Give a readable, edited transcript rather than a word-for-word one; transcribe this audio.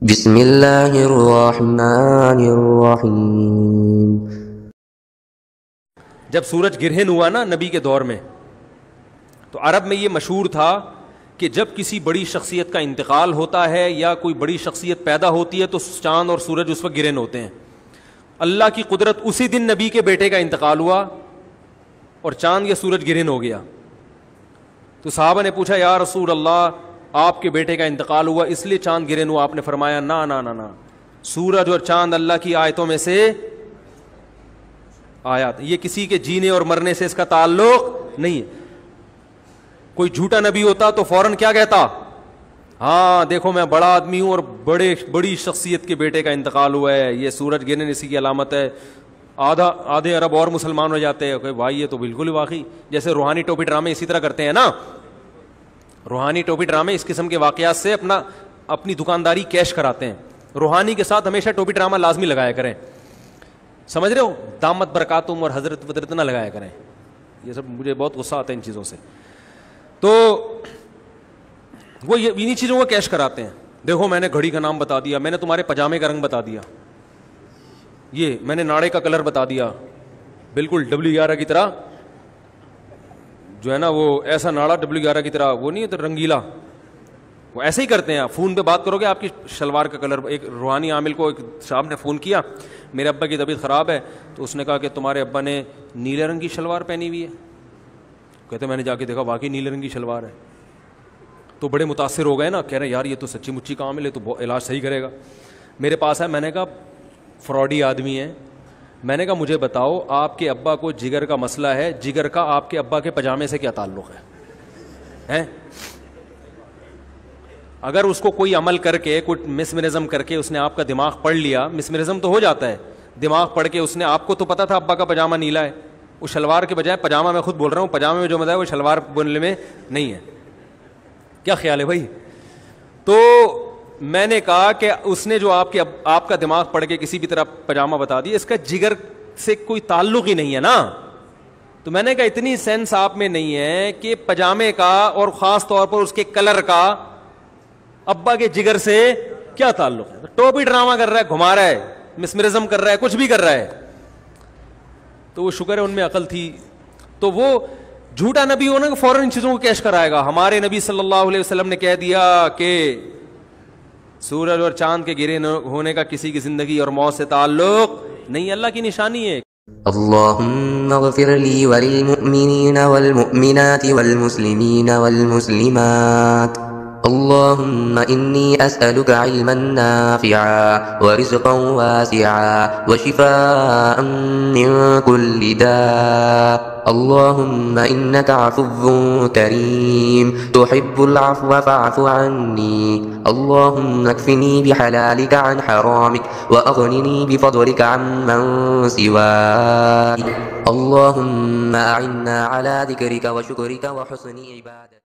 بسم اللہ الرحمن الرحیم۔ جب سورج گرہن ہوا نا نبی کے دور میں، تو عرب میں یہ مشہور تھا کہ جب کسی بڑی شخصیت کا انتقال ہوتا ہے یا کوئی بڑی شخصیت پیدا ہوتی ہے تو چاند اور سورج اس وقت گرہن ہوتے ہیں۔ اللہ کی قدرت، اسی دن نبی کے بیٹے کا انتقال ہوا اور چاند یا سورج گرہن ہو گیا۔ تو صحابہ نے پوچھا یا رسول اللہ، آپ کے بیٹے کا انتقال ہوا اس لیے چاند گرہن ہوا؟ آپ نے فرمایا نا نا نا نا، سورج اور چاند اللہ کی آیتوں میں سے آیات، یہ کسی کے جینے اور مرنے سے اس کا تعلق نہیں ہے۔ کوئی جھوٹا نبی ہوتا تو فوراً کیا کہتا؟ ہاں دیکھو میں بڑا آدمی ہوں اور بڑی شخصیت کے بیٹے کا انتقال ہوا ہے، یہ سورج گرہن اسی کی علامت ہے۔ آدھے عرب اور مسلمان ہو جاتے ہیں کہ بھائی یہ تو بالکل واقعی، جیسے روحانی ٹوپی ڈرامے اسی طرح کرتے ہیں نا، روحانی ٹوپی ڈرامے اس قسم کے واقعات سے اپنی دکانداری کیش کراتے ہیں۔ روحانی کے ساتھ ہمیشہ ٹوپی ڈرامہ لازمی لگایا کریں، سمجھ رہے ہو؟ دامت برکاتم اور حضرت بدرت نہ لگایا کریں، یہ سب مجھے بہت غصہ آتا ہے ان چیزوں سے۔ تو وہ انہی چیزوں کو کیش کراتے ہیں۔ دیکھو میں نے گھڑی کا نام بتا دیا، میں نے تمہارے پجامے کا رنگ بتا دیا، یہ میں نے ناڑے کا کلر بتا دیا، بالکل W11 کی طرح جو ہے نا، وہ ایسا ناڑا W11 کی طرح، وہ نہیں ہے رنگیلا، وہ ایسے ہی کرتے ہیں۔ فون پہ بات کرو گے آپ کی شلوار کا کلر، ایک روحانی عامل کو ایک صاحب نے فون کیا، میرے ابا کی طبیعت خراب ہے، تو اس نے کہا کہ تمہارے ابا نے نیلے رنگ کی شلوار پہنی ہوئی ہے۔ کہتے میں نے جا کے دیکھا واقعی نیلے رنگ کی شلوار ہے، تو بڑے متاثر ہو گئے نا، کہہ رہے یار یہ تو سچی مچی کا عامل ہے، تو علاج صحیح کرے گا۔ میرے پاس ہے، میں نے کہا فراڈی آدمی ہے، میں نے کہا مجھے بتاؤ آپ کے ابا کو جگر کا مسئلہ ہے، جگر کا آپ کے ابا کے پجامے سے کیا تعلق ہے؟ اگر اس کو کوئی عمل کر کے کوئی مسمرزم کر کے اس نے آپ کا دماغ پڑھ لیا، مسمرزم تو ہو جاتا ہے، دماغ پڑھ کے اس نے، آپ کو تو پتا تھا ابا کا پجامہ نیلا ہے، اس شلوار کے بجائے پجامہ، میں خود بول رہا ہوں پجامے میں جو مزہ ہے وہ شلوار بننے میں نہیں ہے۔ کیا خیال ہے بھائی؟ تو میں نے کہا کہ اس نے جو آپ کا دماغ پڑھ کے کسی بھی طرح پجامہ بتا دیا، اس کا جگر سے کوئی تعلق ہی نہیں ہے نا۔ تو میں نے کہا اتنی سینس آپ میں نہیں ہے کہ پجامے کا اور خاص طور پر اس کے کلر کا ابا کے جگر سے کیا تعلق ہے؟ ٹوپی ڈرامہ کر رہا ہے، گھما رہا ہے، مسمرزم کر رہا ہے، کچھ بھی کر رہا ہے۔ تو وہ شکر ہے ان میں عقل تھی۔ تو وہ جھوٹا نبی ہونا کہ فوراً ان چیزوں کو کیش کرائے گا۔ ہمارے نبی صلی اللہ علیہ وسلم نے کہہ دیا کہ سورج اور چاند کے گرہن ہونے کا کسی کی زندگی اور موت سے تعلق نہیں، اللہ کی نشانی ہے۔ اللہم اغفر لی وللمؤمنین والمؤمنات والمسلمین والمسلمات، اللہم انی اسألک علما نافعا ورزقا واسعا وشفاء من کل داء، اللہم انک عفو کریم تحب العفو فاعف عنی، اللہم اکفنی بحلالک عن حرامک واغننی بفضلک عن من سواک، اللہم اعنا علی ذکرک وشکرک وحسن عبادتک۔